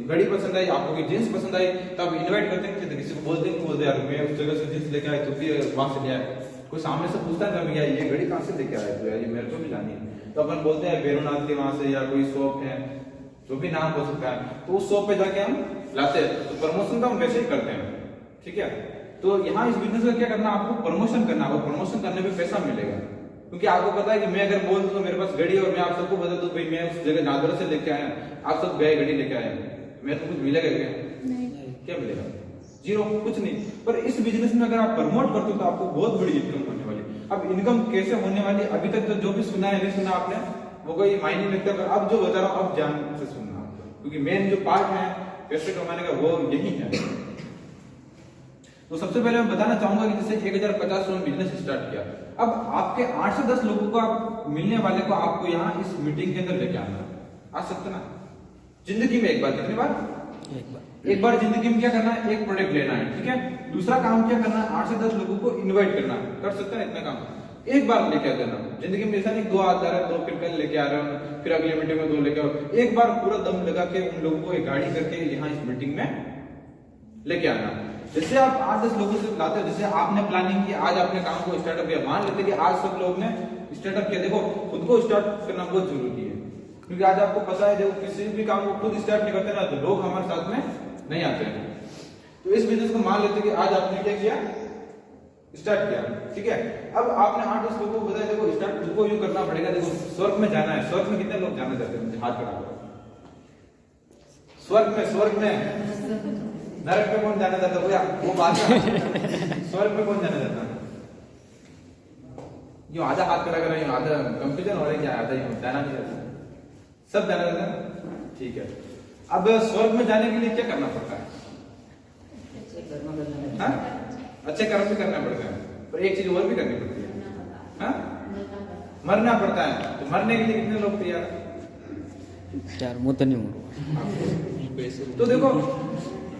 घड़ी पसंद आई, आपको कोई जींस पसंद आई, तो आप इनवाइट करते हैं किसी को, बोलते यार मैं उस जगह से जींस लेके आया, तो भी वहां से ले आए। कोई सामने से पूछता है भैया ये घड़ी कहां से लेके आया, तो यार ये मेरे को भी जानी है, तो अपन बोलते हैं भैरवनाथ के वहां से, या कोई शॉप है, जो भी नाम हो सकता है, तो उस शॉप पे जाके हम लाते हैं। तो प्रमोशन तो हम वैसे ही करते हैं। ठीक है, तो यहाँ इस बिजनेस का क्या करना, आपको प्रमोशन करना है। प्रमोशन करने में पैसा मिलेगा, क्योंकि आपको पता है कि मैं अगर बोल दूं मेरे पास घड़ी, और मैं आप सबको बता दूं भाई मैं उस जगह नादरा से लेके आया, आप सब गए घड़ी लेके आए, मेरे को कुछ मिलेगा क्या? नहीं। क्या मिलेगा? जीरो, कुछ नहीं। पर इस बिजनेस में अगर आप प्रमोट करते हो तो आपको बहुत बड़ी इनकम होने वाली। अब इनकम कैसे होने वाली, अभी तक तो जो भी सुना है नहीं सुना आपने वो कोई मायने नहीं रखता, पर अब जो बता रहा हूँ अब ध्यान से सुनना, क्योंकि मेन जो पार्ट है पैसे कमाने का वो यही है। तो सबसे पहले मैं बताना चाहूंगा कि जैसे 1050 में बिजनेस स्टार्ट किया, अब आपके 8 से 10 लोगों को आप मिलने वाले को आपको यहाँ इस मीटिंग के अंदर लेके आना। आ सकते ना? जिंदगी में एक बार, कितनी बार? एक बार जिंदगी में क्या करना है, एक प्रोडक्ट लेना है। ठीक है, दूसरा काम क्या करना है, 8 से 10 लोगों को इनवाइट करना है। कर सकते हैं इतना काम एक बार लेके आ जाना। जिंदगी में ऐसा नहीं 2 आता है, 2 फिर कल लेके आ रहे हो, फिर अगली मीटिंग में 2 लेके आओ। एक बार पूरा दम लगा के उन लोगों को एक गाड़ी करके यहाँ इस मीटिंग में लेके आना। जैसे आप 8-10 लोगों से लाते हो, जैसे आपने प्लानिंग की, आज आपने काम को स्टार्टअप किया, मान लेते कि आज सब लोग ने स्टार्टअप किया। देखो खुद को स्टार्ट करना बहुत जरूरी है, क्योंकि आज आपको पता है देखो किसी भी काम को खुद स्टार्ट नहीं करते ना तो लोग हमारे साथ में नहीं आते हैं। तो इस बिजनेस को मान लेते कि आज आपने क्या किया, स्टार्ट किया। ठीक है, अब आपने 8-10 लोगों को बताया देखो स्टार्ट खुद को यूं करना पड़ेगा। देखो स्वर्ग में जाना है, स्वर्ग में कितने लोग जाना चाहते हैं? मुझे हाथ बढ़ा दो। स्वर्ग में नरक में कौन जाना चाहता है? वो बात है। स्वर्ग में कौन जाना चाहता है? यूं आधा हाथ करा कर, यूं आधा कंफ्यूजन हो रहा है क्या? आधा यूं जाना नहीं चाहता, सब जाना चाहता है। ठीक है, अब स्वर्ग में जाने के लिए क्या करना पड़ता है? अच्छे कर्म भी करना पड़ता है, पर एक चीज और भी करनी पड़ती है, मरना पड़ता है। तो मरने के लिए कितने लोग तैयार यार? मैं तो नहीं मरूंगा। तो देखो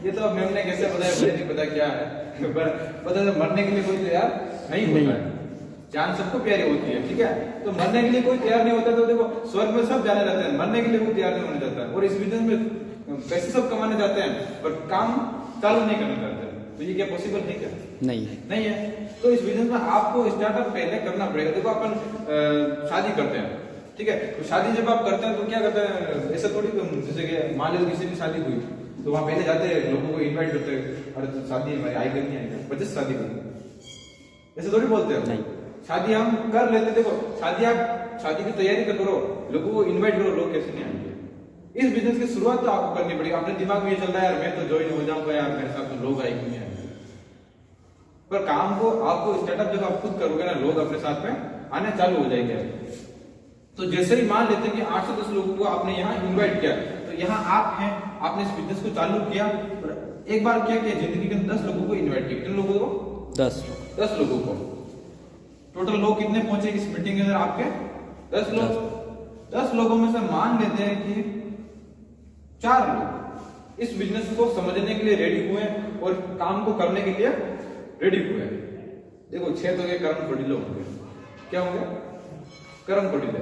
ये तो मैम ने कैसे बताया, मुझे नहीं पता क्या है, पर पता है मरने के लिए कोई तैयार नहीं होता है। जान सबको प्यारी होती है। ठीक है, तो मरने के लिए कोई तैयार नहीं होता। तो देखो स्वर्ग में सब जाने जाते हैं, मरने के लिए कोई तैयार नहीं होना चाहता है। और इस बिजनेस में पैसे सब कमाने जाते हैं, पर काम चालू नहीं करना चाहते। तो ये क्या पॉसिबल है क्या? नहीं है। तो इस बिजनेस में आपको स्टार्टअप पहले करना पड़ेगा। देखो अपन शादी करते हैं, ठीक है, तो शादी जब आप करते हैं तो क्या करते हैं, ऐसा थोड़ी जैसे कि मान लो किसी की शादी हुई तो वहां पहले जाते हैं, लोगों को इनवाइट करते हैं, अरे तो शादी हमारी आएगी नहीं आएगी, बच्चे शादी करें, ऐसे थोड़ी बोलते हैं। शादी हम कर लेते। देखो शादी आप शादी की तैयारी करो, लोगों को इन्वाइट करो, लोग कैसे नहीं आएंगे। इस बिजनेस की शुरुआत तो आपको करनी पड़ेगी। अपने दिमाग में ये चल रहा है यार मैं तो ज्वाइन हो जाऊंगा, यार मेरे साथ तो लोग आएंगे नहीं आएंगे, पर काम को आपको स्टार्टअप जब आप खुद करोगे ना, लोग अपने साथ में आने चालू हो जाएंगे। तो जैसे ही मान लेते हैं कि 8 से 10 लोगों को आपने यहाँ इनवाइट किया, तो यहाँ आप हैं, आपने इस बिजनेस को चालू किया और एक बार क्या किया, जिंदगी के अंदर 10 लोगों को इन्वाइट किया। कितने लोगों को? 10 लोगों को। टोटल लोग कितने पहुंचे इस मीटिंग के अंदर आपके? 10 लोग। 10 लोगों में से मान लेते हैं कि 4 लोग इस बिजनेस को समझने के लिए रेडी हुए और काम को करने के लिए रेडी हुए। देखो 6 तो के कर्म फटीले होंगे। क्या होंगे? कर्म फटीले।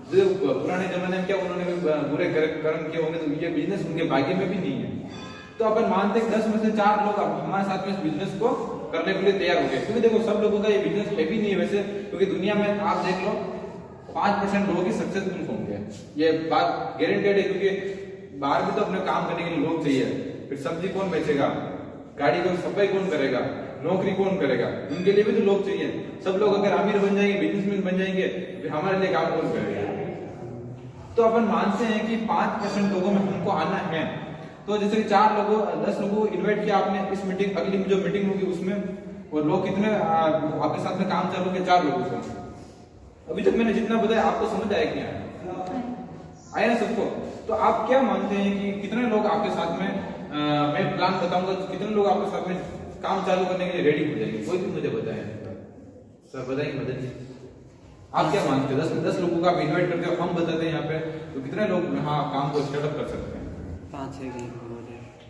जो पुराने जमाने में क्या उन्होंने बुरे कर्म किए होंगे, तो ये बिजनेस उनके भाग्य में भी नहीं है। तो अपन मानते हैं 10 में से 4 लोग हमारे साथ में इस बिजनेस को करने के लिए तैयार हो गए। क्योंकि देखो सब लोगों का ये बिजनेस है भी नहीं है वैसे, क्योंकि दुनिया में आप देख लो 5% लोग ही सक्सेसफुल होंगे, ये बात गारंटेड है। क्योंकि बाहर भी तो अपने काम करने के लिए लोग चाहिए। फिर सब्जी कौन बेचेगा, गाड़ी को सफाई कौन करेगा, नौकरी कौन करेगा, उनके लिए भी तो लोग चाहिए। सब लोग अगर अमीर बन जाएंगे, बिजनेसमैन बन जाएंगे, फिर हमारे लिए काम कौन करेगा? तो अपन मानते हैं कि 5% लोगों में हमको आना है। तो जैसे कि 10 लोगों को इन्वाइट किया आपने इस मीटिंग, अगली जो मीटिंग होगी उसमें, और लोग कितने आपके साथ में काम चालू किया? 4 लोगों से। अभी तक मैंने जितना बताया आपको समझ आया क्या? आया ना सबको? तो आप क्या मानते हैं कि कितने लोग आपके साथ में मैं प्लान बताऊंगा, कितने लोग आपके साथ में काम चालू करने के लिए रेडी हो जाएंगे? कोई भी मुझे बताए सर, बताएंगे मदद जी। आप क्या मानते हैं? 10 लोगों को आप इन्वाइट करते हो, हम बताते हैं यहाँ पे, तो कितने लोग हाँ काम को स्टार्टअप कर सकते हैं?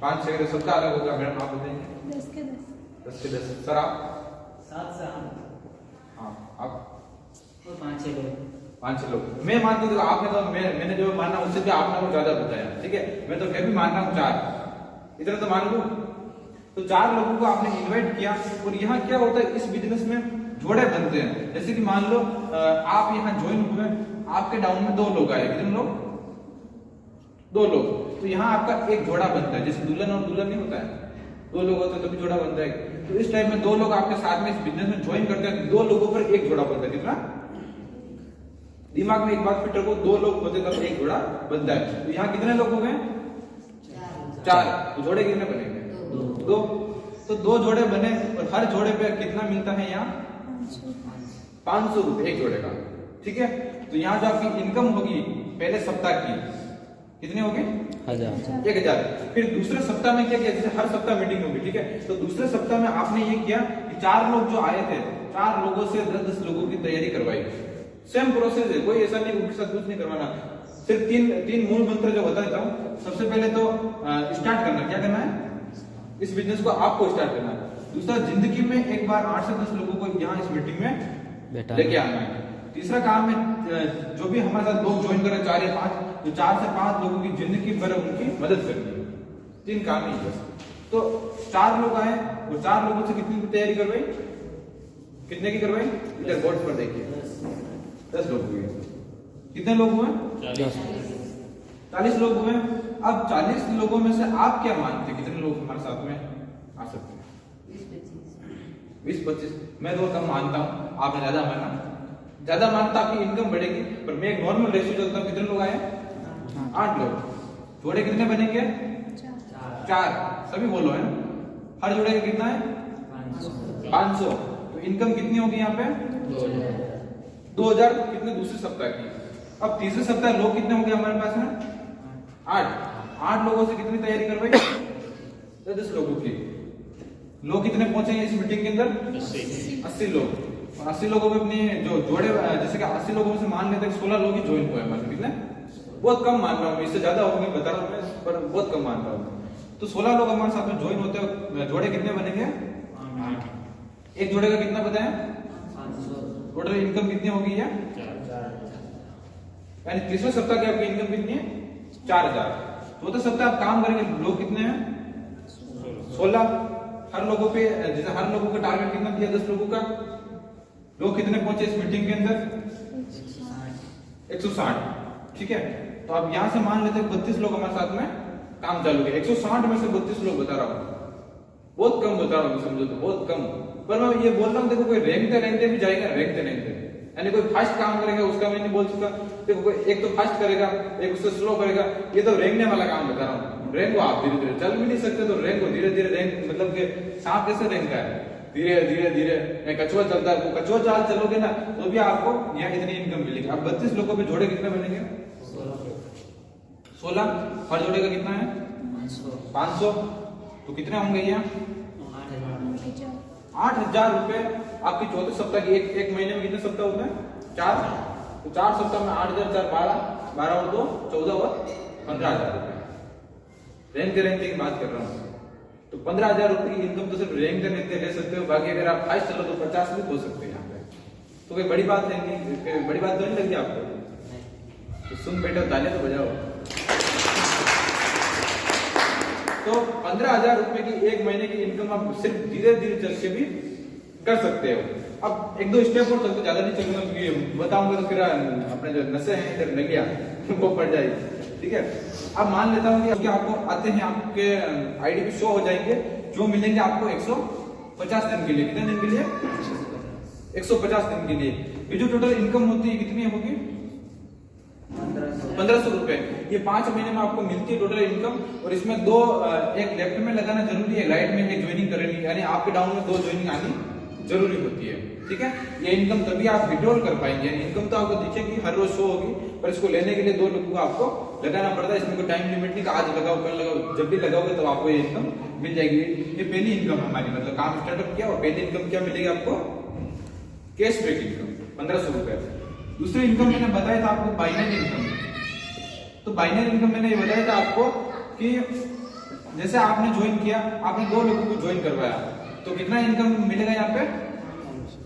5-6 के सबका अलग होगा। मैडम आप बताएंगे? 10 के 10। सर आप? 7 से 8। हाँ आप? 5-6 लोग। मैं मानता हूँ, आपने तो मैंने जो माना उससे भी आपने को ज्यादा बताया, ठीक है। मैं तो फिर भी मानना हूँ 4, इतना तो मान लो। तो 4 लोगों को आपने इन्वाइट किया, और यहाँ क्या होता है इस बिजनेस में जोड़े बनते हैं। जैसे कि मान लो आप यहाँ ज्वाइन हुए, आपके डाउन में 2 लोग आए। कितने लोग? 2 लोग। तो यहाँ आपका एक जोड़ा बनता है, जैसे दुल्हन और दुल्हन नहीं होता है, 2 लोग होते हैं तभी जोड़ा बनता है। तो इस टाइप में 2 लोग आपके साथ में इस बिजनेस में ज्वाइन करते हैं, 2 लोगों पर एक जोड़ा बनता है। कितना? दिमाग में एक बात फिट रखो, 2 लोग होते तब एक जोड़ा बनता है। तो यहाँ कितने लोग हो गए? 4। तो जोड़े कितने बनेंगे? 2। तो 2 जोड़े बने, और हर जोड़े पे कितना मिलता है? यहाँ 500 रुपए एक जोड़े का, ठीक है। तो यहाँ जो आपकी इनकम होगी पहले सप्ताह की, कितनी होगी? 1000। फिर दूसरे सप्ताह में क्या किया? जैसे हर सप्ताह मीटिंग होगी, ठीक है। तो दूसरे सप्ताह में आपने ये किया कि 4 लोग जो आए थे, 4 लोगों से 10-10 लोगों की तैयारी करवाई। सेम प्रोसेस है, कोई ऐसा नहीं उनके साथ कुछ नहीं करवाना। सिर्फ 3 मूल मंत्र जो बताता हूँ। सबसे पहले तो स्टार्ट करना, क्या करना है? इस बिजनेस को आपको स्टार्ट करना है। दूसरा, जिंदगी में एक बार 8 से 10 लोगों को यहाँ इस मीटिंग में लेके आना है। तीसरा काम है जो भी हमारे साथ लोग ज्वाइन करें 4 या 5, तो 4 से 5 लोगों की जिंदगी भर उनकी मदद करनी है। 3 काम ही बस। तो 4 लोग आए, वो 4 लोगों से कितनी की तैयारी करवाई? कितने की करवाई? इधर बोर्ड पर देखिए, 10 लोग हुए। कितने लोग हुए? 40 लोग हुए। अब 40 लोगों में से आप क्या मानते हैं कितने लोग हमारे साथ में आ सकते हैं? 20-25। मैं तो कम मानता हूँ, आपने ज्यादा माना। ज्यादा मानता आपकी इनकम बढ़ेगी, पर मैं एक नॉर्मल रेशियो चलता हूँ। कितने लोग आए? 8 लोग। जोड़े कितने बनेंगे? 4। सभी बोलो है। हर जोड़े का कितना है? 500। तो इनकम कितनी होगी यहाँ पे? 2000। कितने? दूसरे सप्ताह की। अब तीसरे सप्ताह लोग कितने होंगे हमारे पास में? 8 लोगों से कितनी तैयारी करवाई? 10 लोगों की। लोग कितने पहुंचे इस मीटिंग के अंदर? 80 लोग। और 80 लोगों में अपने जो जोड़े, जैसे कि 80 लोगों में से मान लेते हैं 16 लोग ही ज्वाइन हुए हमारे। कितने? बहुत कम मान रहा हूँ, इससे ज्यादा होंगे बता रहा हूँ मैं, पर बहुत कम मान रहा हूँ। तो 16 लोग हमारे साथ में ज्वाइन होते हैं। जोड़े कितने बनेंगे? 8। एक जोड़े का कितना बताया? 500। टोटल इनकम कितनी होगी? यानी तीसरे सप्ताह की आपकी इनकम कितनी है? 4000। चौथे सप्ताह आप काम करेंगे, लोग कितने हैं? 16। हर लोगों पे, जैसे हर लोगों का टारगेट कितना दिया? 10 लोगों का। लोग कितने पहुंचे इस मीटिंग के अंदर? 160, ठीक है। तो आप यहां से मान लेते हैं 32 लोग हमारे साथ में काम चालू किया। 160 में से 32 लोग बता रहा हूँ, बहुत कम बता रहा हूँ, समझो तो बहुत कम। पर मैं ये बोल रहा हूँ, देखो कोई रेंगते भी जाएगा, रेंगते यानी कोई फास्ट काम करेगा उसका मैं नहीं बोल सकता। देखो कोई एक तो फास्ट करेगा, एक उससे स्लो करेगा, ये तो रेंगने वाला काम बता रहा हूँ। रेंग को आप धीरे धीरे चल भी नहीं सकते, तो रेंग को धीरे धीरे रेंग, मतलब कि सांप कैसे रेंगता है? धीरे धीरे धीरे। कछुआ चलता है, वो कछुआ चाल चलोगे ना तो भी आपको यहाँ इतनी इनकम मिलेगी। अब 32 लोगों पे जोड़े कितने बनेंगे? 16। हर जोड़े का कितना है? 500 तो कितने होंगे ये 8,000 रुपए आपकी 34 सप्ताह की। एक महीने में कितने सप्ताह होते हैं 4, तो 4 सप्ताह में 8,000 4 12 और 2 14 और 15,000 रुपए रेंगते रेंगते की बात कर रहा हूँ। तो 15,000 रुपए की इनकम तो सिर्फ रेंगते रेंगते ले सकते हो, बाकी अगर आप फास्ट चलो तो 50 भी हो सकते हैं यहाँ पे। तो कोई बड़ी बात है नहीं, बड़ी बात तो नहीं लगी आपको? तो सुन बैठो, तालियां तो बजाओ। तो 15,000 रुपए की एक महीने की इनकम आप सिर्फ धीरे धीरे चल के भी कर सकते हो। अब एक दो स्टेप और चलते, ज्यादा नहीं चलूंगा क्योंकि बताऊंगा तो फिर अपने जो नशे हैं इधर नलिया वो पड़ जाएगी। ठीक है, अब मान लेता हूँ कि आपको आते हैं, आपके आईडी पे शो हो जाएंगे, जो मिलेंगे आपको 150 दिन के लिए। कितने दिन के लिए? 150 दिन के लिए। ये जो टोटल इनकम होती है कितनी होगी? 1500 रुपए। ये 5 महीने में आपको मिलती है टोटल इनकम। और इसमें दो, एक लेफ्ट में लगाना जरूरी है, राइट में एक ज्वाइनिंग करनी, यानी आपके डाउन में 2 ज्वाइनिंग आनी जरूरी होती है। ठीक है, ये इनकम तभी आप विड्रॉल कर पाएंगे। इनकम तो आपको दिखेगी, हर रोज शो होगी, पर इसको लेने के लिए 2 लोगों को आपको लगाना पड़ता है। इसमें कोई टाइम लिमिट नहीं, आज लगाओ कल लगाओ, जब भी लगाओगे तो आपको ये इनकम मिल जाएगी। ये पहली इनकम हमारी, मतलब काम स्टार्टअप किया और पहली इनकम क्या मिलेगी आपको? कैशबैक इनकम 1500 रुपए। दूसरी इनकम मैंने बताया था आपको बाइनरी इनकम। तो बाइनरी इनकम मैंने ये बताया था आपको कि जैसे आपने ज्वाइन किया, आपने 2 लोगों को ज्वाइन करवाया, तो कितना इनकम मिलेगा यहाँ पे?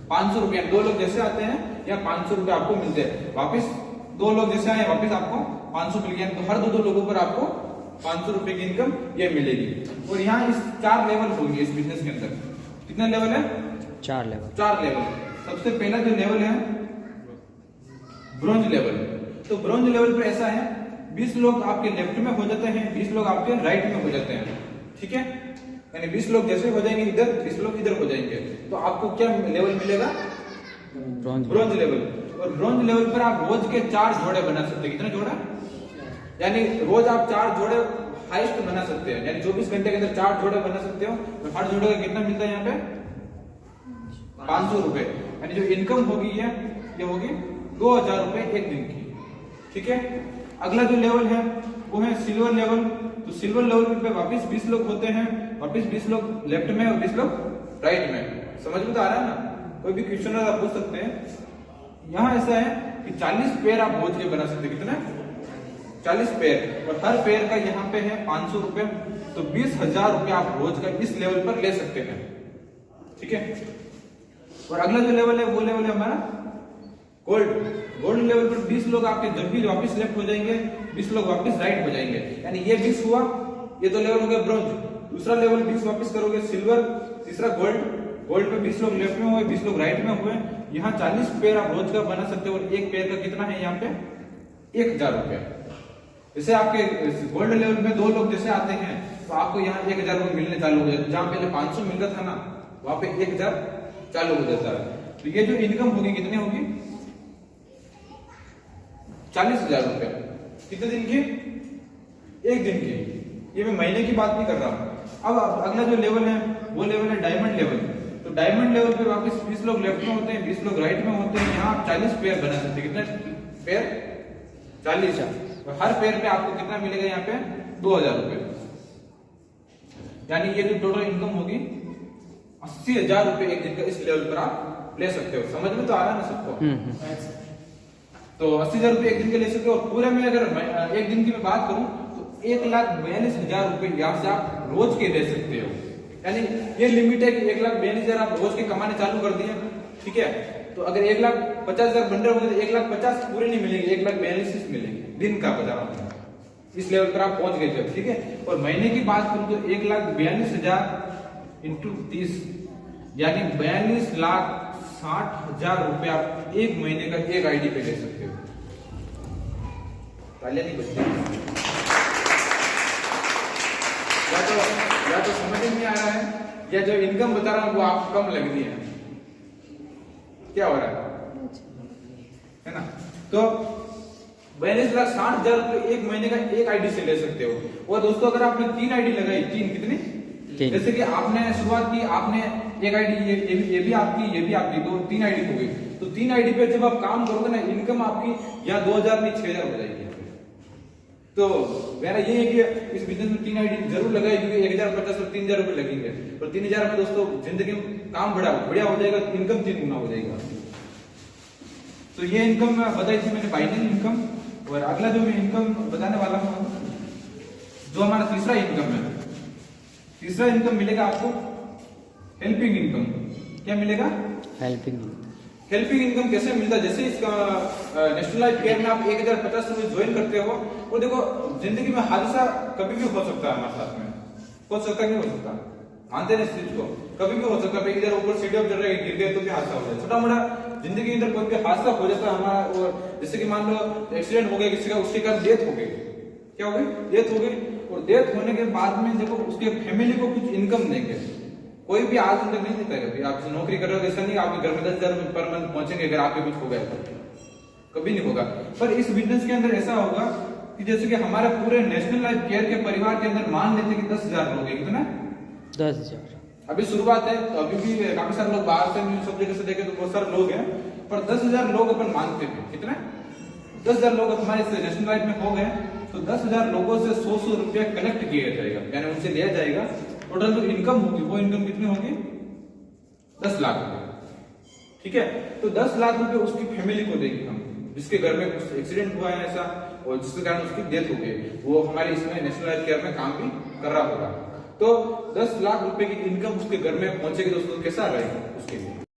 500 रुपया। 2 लोग जैसे आते हैं या 500 रुपए आपको मिलते हैं, वापिस 2 लोग जैसे आए वापिस आपको 500 मिल गया। तो हर 2 लोगों पर आपको 500 रुपए की इनकम ये मिलेगी। और यहाँ इस 4 लेवल होंगे इस बिजनेस के अंदर। कितने लेवल है? 4 लेवल। 4 लेवल। सबसे पहला जो लेवल है ब्रोंज लेवल। तो ब्रोंज लेवल पर ऐसा है, 20 लोग आपके लेफ्ट में हो जाते हैं, 20 लोग आपके राइट में हो जाते हैं। ठीक है, यानी 20 लोग जैसे हो जाएंगे इधर, 20 लोग इधर हो जाएंगे, तो आपको क्या लेवल मिलेगा? Bronze level. और ब्रोंज लेवल पर आप रोज के 4 जोड़े बना सकते हैं। कितने जोड़े? यानी रोज आप 4 जोड़े हाईएस्ट बना सकते हैं, यानी 24 घंटे के अंदर 4 जोड़े बना सकते हो। तो हर जोड़े का कितना मिलता है यहाँ पे? 500 रुपए। यानी जो इनकम होगी ये होगी 2000 रुपए एक दिन की। ठीक है, अगला जो लेवल है वो है सिल्वर लेवल। तो सिल्वर लेवल पे वापिस 20 लोग होते हैं, वापिस 20 लोग लेफ्ट में और 20 लोग राइट में। समझ में तो आ रहा है ना? कोई भी क्वेश्चन आप पूछ सकते हैं। यहाँ ऐसा है कि 40 पेयर आप रोज के बना सकते हैं। कितना? 40 पेयर। और हर पेयर का यहाँ पे है 500 रुपए। तो 20,000 रुपए आप रोज का इस लेवल पर ले सकते हैं। ठीक है, और अगला जो लेवल है वो लेवल है हमारा गोल्ड। गोल्ड लेवल पर 20 लोग आपके जब भी वापिस लेफ्ट हो जाएंगे, 20 लोग वापिस राइट हो जाएंगे। यानी ये 20 हुआ, ये तो लेवल हो गया ब्रोंज। दूसरा लेवल 20 वापिस करोगे सिल्वर, तीसरा गोल्ड। गोल्ड पे 20 लोग लेफ्ट में हुए, 20 लोग राइट में हुए। यहाँ 40 पेयर आप रोज का बना सकते हो। और एक पेयर का कितना है यहाँ पे? 1000 रुपया। जैसे आपके गोल्ड लेवल में 2 लोग जैसे आते हैं तो आपको यहाँ 1000 रुपये मिलने चालू हो जाते। जहां पहले 500 मिल रहा था ना, वहां पे 1000 चालू हो जाता है। तो ये जो इनकम होगी कितनी होगी? 40,000 रुपए। कितने दिन की? एक दिन की। ये मैं महीने की बात नहीं कर रहा हूं। अब अगला जो लेवल है वो लेवल है डायमंड लेवल। तो डायमंड लेवल पे वापस 20 लोग लेफ्ट में होते हैं, 20 लोग राइट में होते हैं। यहाँ आप 40 पेयर बना सकते हैं। कितने पेयर? 40। और हर पेयर पे आपको कितना मिलेगा यहाँ पे? 2000 रुपए। यानी ये जो टोटल इनकम होगी 80,000 रुपए एक दिन का इस लेवल पर आप ले सकते हो। समझ में तो आ रहा है ना सबको? तो 80,000 रुपए एक दिन के ले सकते हो। और पूरे में अगर एक दिन की मैं बात करूं तो 1,42,000 रुपए यहाँ से आप रोज के ले सकते हो। यानी ये लिमिट है कि 1,42,000 आप रोज के कमाने चालू कर दिए। ठीक है, तो अगर 1,50,000 बन रहे होंगे तो 1,50,000 पूरे नहीं मिलेंगे, 1,42,000 मिलेंगे दिन का बचा। इस लेवल पर आप पहुंच गए थे। ठीक है, और महीने की बात करूं तो 1,42,000 इंटू 30 यानी 42,60,000 रुपए आप एक महीने का एक आईडी पे ले सकते हो। तालियां नहीं बजती। या तो समझ में नहीं आ रहा है, या जो इनकम बता रहा हूं वो आपको कम लग रही है। क्या हो रहा है ना? तो 42,60,000 रुपए एक महीने का एक आईडी से ले सकते हो। और दोस्तों अगर आपने 3 आईडी लगाई, 3 कितनी? जैसे कि आपने शुरुआत की, आपने एक आईडी ये भी आपकी, ये भी आपकी, 2-3 आईडी हो गई। तो 3 आईडी पे जब आप काम करोगे ना, इनकम आपकी यहाँ 2,000 नहीं 6,000 हो जाएगी। तो मेरा ये है कि इस बिजनेस में 3 आईडी जरूर लगाए, क्योंकि 1050 और 3000 रुपए लगेंगे, और 3000 में दोस्तों जिंदगी में काम बढ़िया हो जाएगा, इनकम 3 गुना हो जाएगा। तो ये इनकम बताई थी मैंने, बाइनरी इनकम। और अगला जो मैं इनकम बताने वाला हूँ, जो हमारा तीसरा इनकम है, तीसरा इनकम मिलेगा आपको हेल्पिंग इनकम। क्या मिलेगा? हेल्पिंग। हेल्पिंग इनकम कैसे मिलता है? जैसे इसका नेशनल लाइफ केयर में आप 1050 रुपए ज्वाइन करते हो, और देखो जिंदगी में हादसा कभी भी हो सकता है हमारे साथ में, हो सकता है, नहीं हो सकता, मानते हैं इस चीज को, कभी भी हो सकता है। इधर ऊपर सीढ़ी चढ़ रहे गिर गए तो भी हादसा हो जाए, छोटा मोटा जिंदगी के अंदर कोई भी हादसा हो जाता है हमारा। और जैसे कि मान लो एक्सीडेंट हो गया किसी का, उसके कारण डेथ हो गई, क्या हो गई? डेथ हो गई। और डेथ होने के बाद में देखो उसके फैमिली को कुछ इनकम देंगे, कोई भी आज तक नहीं देता है। कभी आप नौकरी कर रहे हो, ऐसा नहीं आपके घर में 10,000 रुपए पर मंथ पहुंचेंगे अगर आपके कुछ हो गया तो, कभी नहीं होगा। पर इस बिजनेस के अंदर ऐसा होगा कि जैसे कि हमारे पूरे नेशनल लाइफ केयर के परिवार के अंदर मान लेते हैं कि 10,000 लोग हैं, कितना? 10,000। अभी शुरुआत है, तो अभी भी काफी सारे लोग बाहर से सब जगह से देखे तो बहुत सारे लोग हैं, पर 10,000 लोग अपन मानते हैं। कितना? 10,000 लोग हमारे नेशनल लाइफ में हो गए, तो 10,000 लोगों से 100 रुपया कलेक्ट किया जाएगा, यानी उनसे लिया जाएगा। टोटल जो इनकम होगी वो इनकम कितनी होगी? 10 लाख रुपए। ठीक है, तो 10 लाख रुपए उसकी फैमिली को देंगे हम, जिसके घर में कुछ एक्सीडेंट हुआ है ऐसा, और जिसके कारण उसकी डेथ हो गई, वो हमारे इसमें नेशनल लाइफ केयर में काम भी कर रहा होगा। तो 10 लाख रुपए की इनकम उसके घर में पहुंचेगी दोस्तों, कैसा रहेगा उसके लिए?